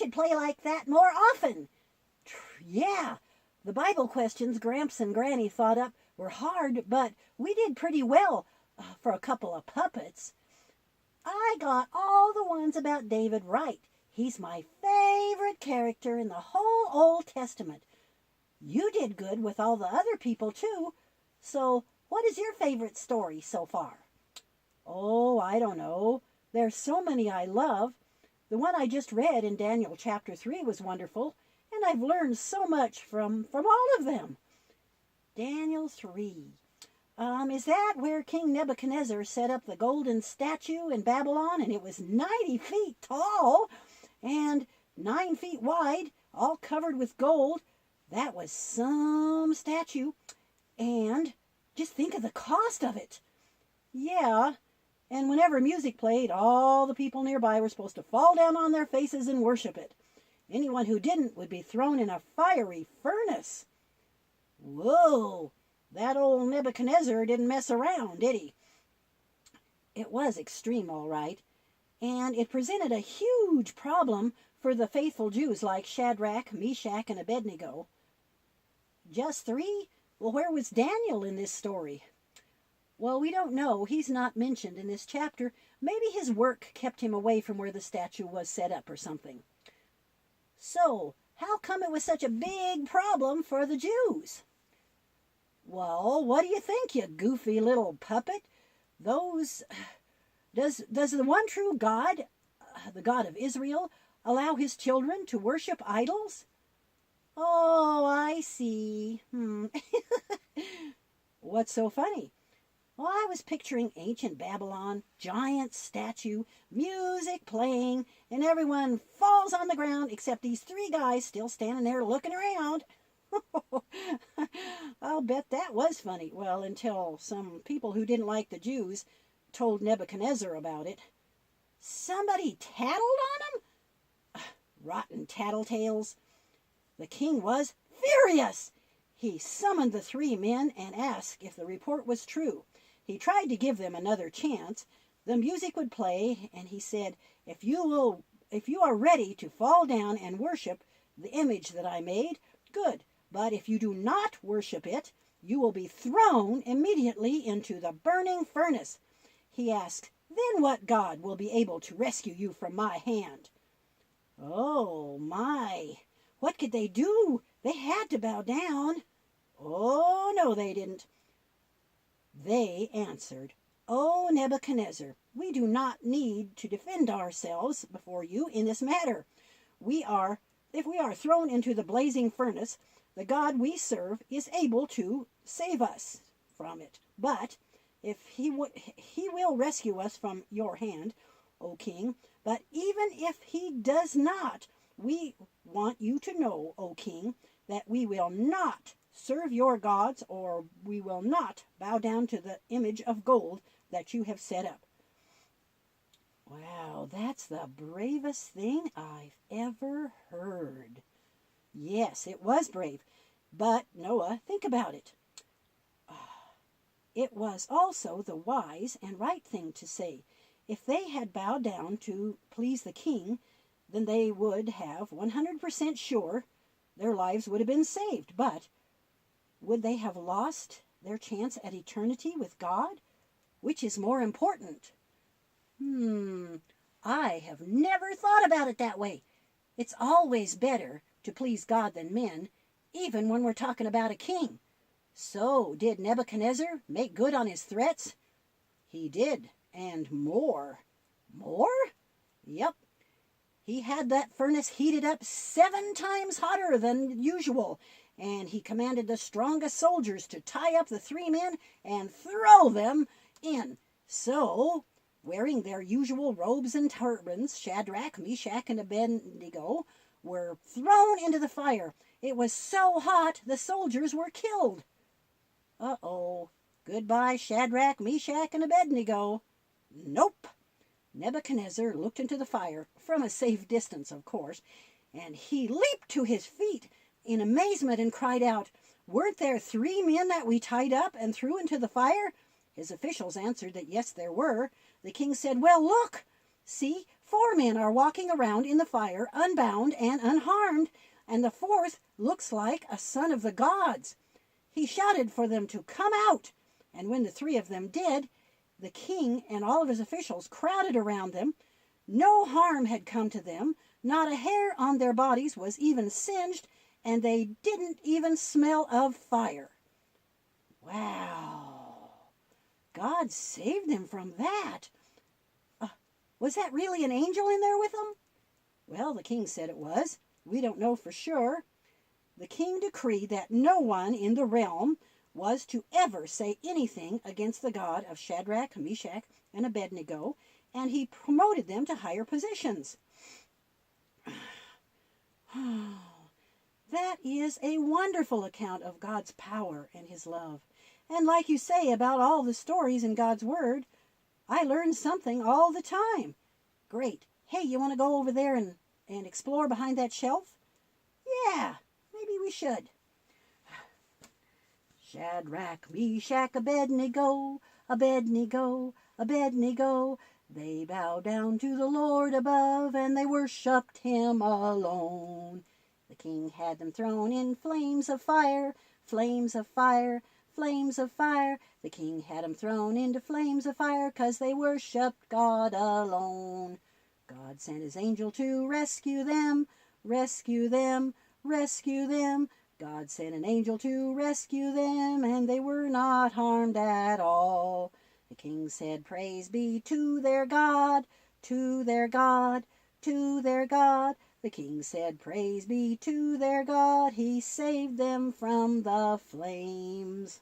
could play like that more often. Yeah, the Bible questions Gramps and Granny thought up were hard, but we did pretty well for a couple of puppets. I got all the ones about David right. He's my favorite character in the whole Old Testament. You did good with all the other people, too. So, what is your favorite story so far? Oh, I don't know. There's so many I love. The one I just read in Daniel chapter 3 was wonderful, and I've learned so much from all of them. Daniel 3. Is that where King Nebuchadnezzar set up the golden statue in Babylon, and it was 90 feet tall and 9 feet wide, all covered with gold? That was some statue. And just think of the cost of it. Yeah, and whenever music played, all the people nearby were supposed to fall down on their faces and worship it. Anyone who didn't would be thrown in a fiery furnace. Whoa, that old Nebuchadnezzar didn't mess around, did he? It was extreme, all right, and it presented a huge problem for the faithful Jews like Shadrach, Meshach, and Abednego. Just 3? Well, where was Daniel in this story? Well, we don't know. He's not mentioned in this chapter. Maybe his work kept him away from where the statue was set up or something. So, how come it was such a big problem for the Jews? Well, what do you think, you goofy little puppet? Does the one true God, the God of Israel, allow his children to worship idols? Oh, I see. What's so funny? Well, I was picturing ancient Babylon, giant statue, music playing, and everyone falls on the ground except these 3 guys still standing there looking around. I'll bet that was funny. Well, until some people who didn't like the Jews told Nebuchadnezzar about it. Somebody tattled on him? Rotten tattletales. The king was furious. He summoned the 3 men and asked if the report was true. He tried to give them another chance. The music would play, and he said, if you are ready to fall down and worship the image that I made, good. But if you do not worship it, you will be thrown immediately into the burning furnace. He asked, then what God will be able to rescue you from my hand? Oh, my. What could they do? They had to bow down. Oh, no, they didn't. They answered, O Nebuchadnezzar, we do not need to defend ourselves before you in this matter. If we are thrown into the blazing furnace, the God we serve is able to save us from it. But if he will rescue us from your hand, O king. But even if he does not, we want you to know, O king, that we will not serve your gods, or we will not bow down to the image of gold that you have set up. Wow, that's the bravest thing I've ever heard. Yes, it was brave. But, Noah, think about it. It was also the wise and right thing to say. If they had bowed down to please the king, then they would have 100% sure their lives would have been saved. But would they have lost their chance at eternity with God? Which is more important? I have never thought about it that way. It's always better to please God than men, even when we're talking about a king. So, did Nebuchadnezzar make good on his threats? He did, and more. More? Yep. He had that furnace heated up 7 times hotter than usual, and he commanded the strongest soldiers to tie up the 3 men and throw them in. So, wearing their usual robes and turbans, Shadrach, Meshach, and Abednego were thrown into the fire. It was so hot the soldiers were killed. Uh-oh. Goodbye, Shadrach, Meshach, and Abednego. Nope. Nebuchadnezzar looked into the fire, from a safe distance, of course, and he leaped to his feet in amazement and cried out, weren't there 3 men that we tied up and threw into the fire? His officials answered that yes, there were. The king said, well, look, see, 4 men are walking around in the fire, unbound and unharmed, and the fourth looks like a son of the gods. He shouted for them to come out, and when the 3 of them did, the king and all of his officials crowded around them. No harm had come to them, not a hair on their bodies was even singed, and they didn't even smell of fire. Wow! God saved them from that. Was that really an angel in there with them? Well, the king said it was. We don't know for sure. The king decreed that no one in the realm was to ever say anything against the God of Shadrach, Meshach, and Abednego, and he promoted them to higher positions. That is a wonderful account of God's power and his love. And like you say about all the stories in God's Word, I learn something all the time. Great. Hey, you want to go over there and explore behind that shelf? Yeah, maybe we should. Shadrach, Meshach, Abednego, Abednego, Abednego. They bowed down to the Lord above, and they worshipped him alone. The king had them thrown in flames of fire, flames of fire, flames of fire. The king had them thrown into flames of fire, 'cause they worshipped God alone. God sent his angel to rescue them, rescue them, rescue them. God sent an angel to rescue them, and they were not harmed at all. The king said, praise be to their God, to their God, to their God. The king said, praise be to their God, he saved them from the flames.